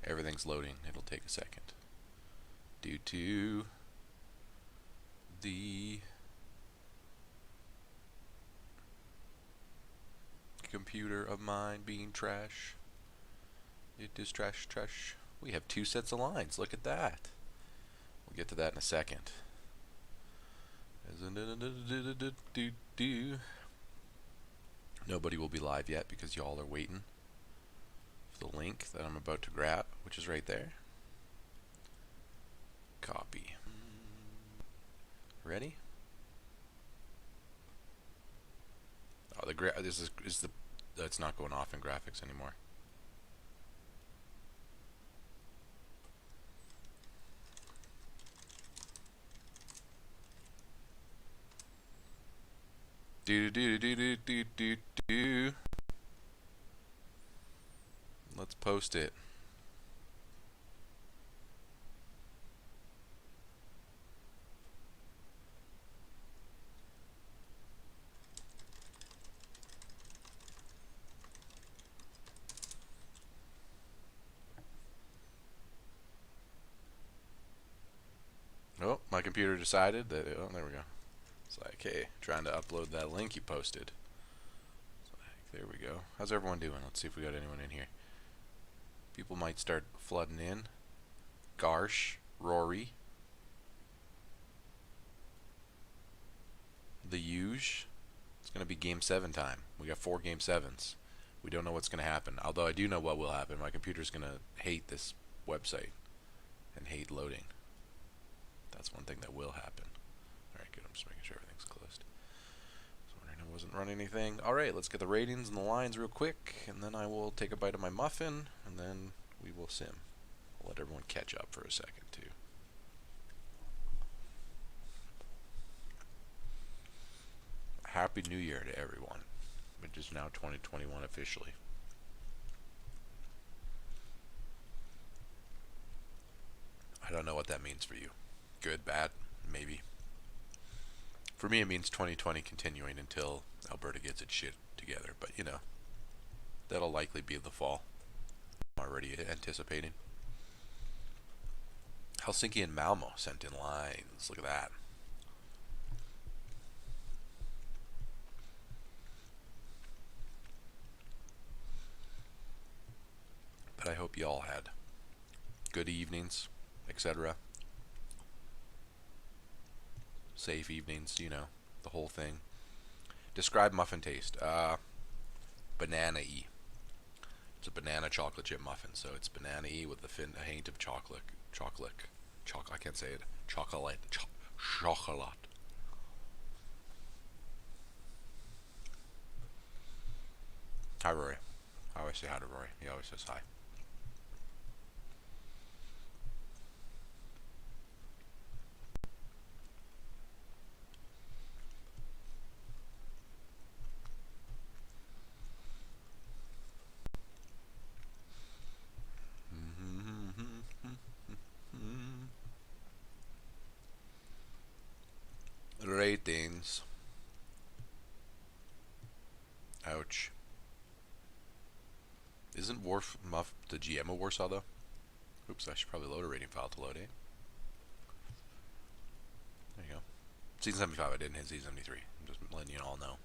Everything's loading. It'll take a second. Due to the computer of mine being trash. It is trash, trash. We have 2 sets of lines. Look at that. We'll get to that in a second. Nobody will be live yet because y'all are waiting for the link that I'm about to grab, which is right there. Copy. Ready? Oh, this is the it's not going off in graphics anymore. Do. Let's post it. Oh, my computer decided that, oh, there we go. It's like, hey, trying to upload that link you posted. It's like, there we go. How's everyone doing? Let's see if we got anyone in here. People might start flooding in. Garsh, Rory, the Huge. It's going to be Game 7 time. We got 4 Game 7s. We don't know what's going to happen. Although I do know what will happen. My computer's going to hate this website and hate loading. That's one thing that will happen. Alright, good. I'm just making sure everything's closed. So I wasn't running anything. Alright, let's get the ratings and the lines real quick, and then I will take a bite of my muffin, and then we will sim. I'll let everyone catch up for a second, too. Happy New Year to everyone. It is now 2021 officially. I don't know what that means for you. Good, bad, maybe. For me, it means 2020 continuing until Alberta gets its shit together. But, you know, that'll likely be the fall. I'm already anticipating. Helsinki and Malmo sent in lines. Look at that. But I hope you all had good evenings, etc. Safe evenings, you know, the whole thing. Describe muffin taste. Banana-y. It's a banana chocolate chip muffin, so it's banana-y with a hint of chocolate. I can't say it. Chocolate. Chocolate. Hi, Rory. I always say hi to Rory. He always says hi. Ratings. Ouch. Isn't Muff the GM of Warsaw, though? Oops, I should probably load a rating file to load, eh? There you go. Season 75, I didn't hit season 73. I'm just letting you all know.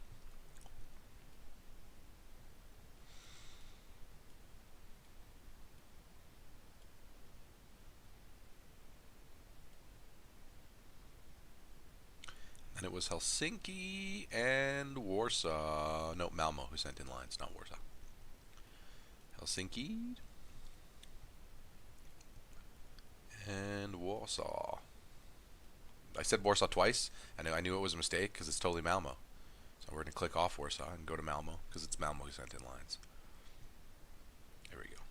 And it was Helsinki and Warsaw. No, Malmo who sent in lines, not Warsaw. Helsinki and Warsaw. I said Warsaw twice, and I knew it was a mistake because it's totally Malmo. So we're going to click off Warsaw and go to Malmo because it's Malmo who sent in lines. There we go.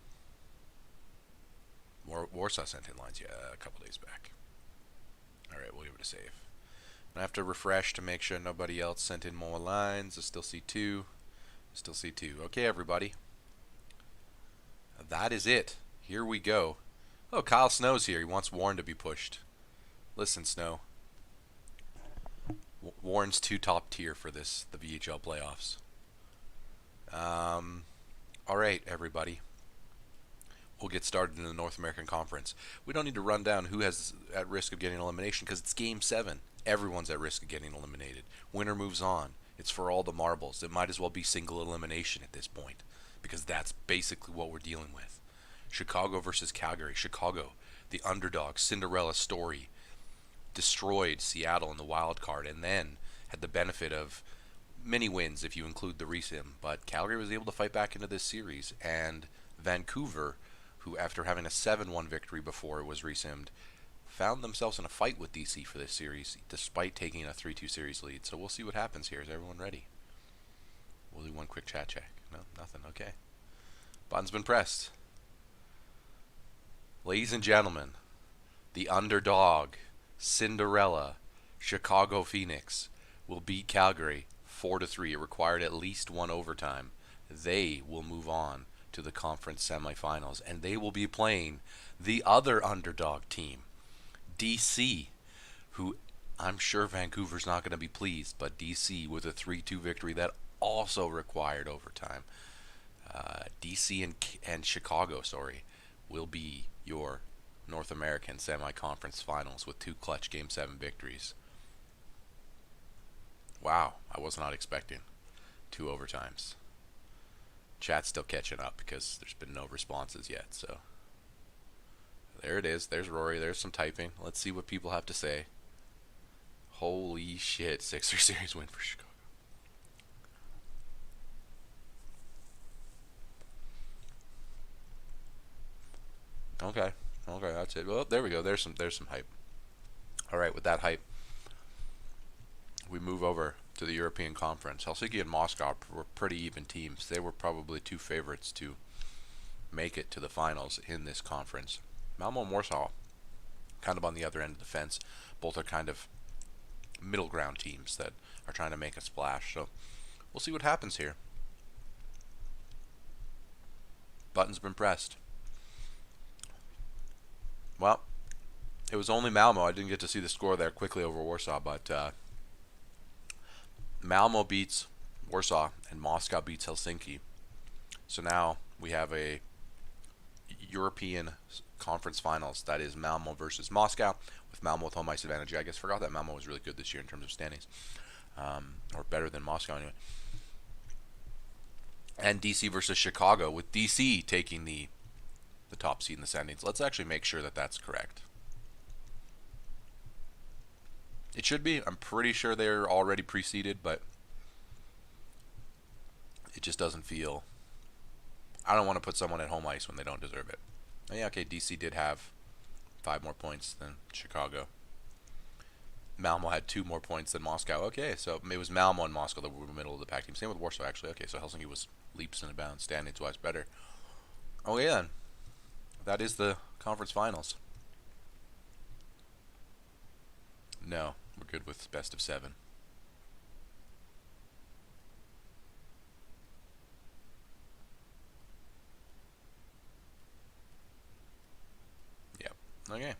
Warsaw sent in lines, yeah, a couple days back. Alright, we'll give it a save. I have to refresh to make sure nobody else sent in more lines. I still see 2. Still see 2. Okay, everybody. That is it. Here we go. Oh, Kyle Snow's here. He wants Warren to be pushed. Listen, Snow. Warren's too top tier for this, the VHL playoffs. All right, everybody. We'll get started in the North American Conference. We don't need to run down who has at risk of getting elimination because it's Game 7. Everyone's at risk of getting eliminated. Winner moves on. It's for all the marbles. It might as well be single elimination at this point because that's basically what we're dealing with. Chicago versus Calgary. Chicago, the underdog, Cinderella story, destroyed Seattle in the wild card and then had the benefit of many wins if you include the resim. But Calgary was able to fight back into this series, and Vancouver, who after having a 7-1 victory before it was resimmed, found themselves in a fight with DC for this series despite taking a 3-2 series lead. So we'll see what happens here. Is everyone ready? We'll do one quick chat check. No, nothing. Okay. Button's been pressed. Ladies and gentlemen, the underdog, Cinderella, Chicago Phoenix, will beat Calgary 4-3. It required at least one overtime. They will move on to the conference semifinals, and they will be playing the other underdog team, DC, who I'm sure Vancouver's not going to be pleased, but DC with a 3-2 victory that also required overtime. DC and Chicago, will be your North American semi-conference finals with 2 clutch Game 7 victories. Wow, I was not expecting 2 overtimes. Chat's still catching up because there's been no responses yet, so there it is. There's Rory. There's some typing. Let's see what people have to say. Holy shit, 6-3 series win for Chicago. Okay, that's it. Well, there we go. There's some hype. All right, with that hype, we move over to the European Conference. Helsinki and Moscow were pretty even teams. They were probably 2 favorites to make it to the finals in this conference. Malmo and Warsaw, kind of on the other end of the fence. Both are kind of middle ground teams that are trying to make a splash. So we'll see what happens here. Button's been pressed. Well, it was only Malmo. I didn't get to see the score there quickly over Warsaw, but Malmo beats Warsaw and Moscow beats Helsinki. So now we have a European Conference Finals. That is Malmo versus Moscow, with Malmo with home ice advantage. I guess forgot that Malmo was really good this year in terms of standings, or better than Moscow anyway. And DC versus Chicago, with DC taking the top seed in the standings. Let's actually make sure that that's correct. It should be. I'm pretty sure they're already preceded, but it just doesn't feel. I don't want to put someone at home ice when they don't deserve it. Oh, yeah, okay, DC did have 5 more points than Chicago. Malmo had 2 more points than Moscow. Okay, so it was Malmo and Moscow that were in the middle of the pack team. Same with Warsaw, actually. Okay, so Helsinki was leaps and bounds, standings-wise better. Okay, then. That is the conference finals. No, we're good with best of 7. Yep. Okay.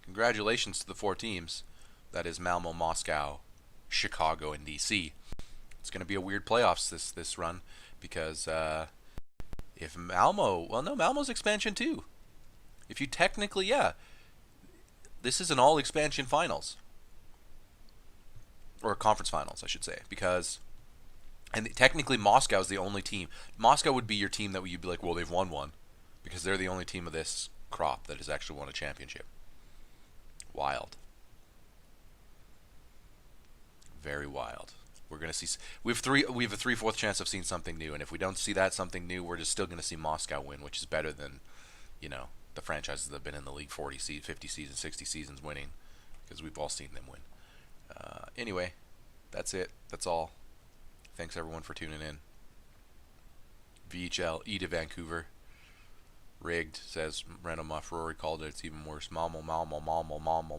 Congratulations to the 4 teams. That is Malmo, Moscow, Chicago, and DC. It's going to be a weird playoffs this run because if Malmo, well, no, Malmo's expansion too. If you technically, yeah, this is an all expansion finals. Or conference finals, I should say, because, and technically Moscow is the only team. Moscow would be your team that you'd be like, well, they've won one, because they're the only team of this crop that has actually won a championship. Wild. Very wild. We're gonna see. We have a 3/4 chance of seeing something new, and if we don't see that something new, we're just still gonna see Moscow win, which is better than, the franchises that have been in the league 40 seasons, 50 seasons, 60 seasons winning, because we've all seen them win. Anyway, that's it. That's all. Thanks everyone for tuning in. VHL, E to Vancouver. Rigged, says Random Muff. Rory called it. It's even worse. Malmo, Malmo, Malmo, Malmo, Malmo.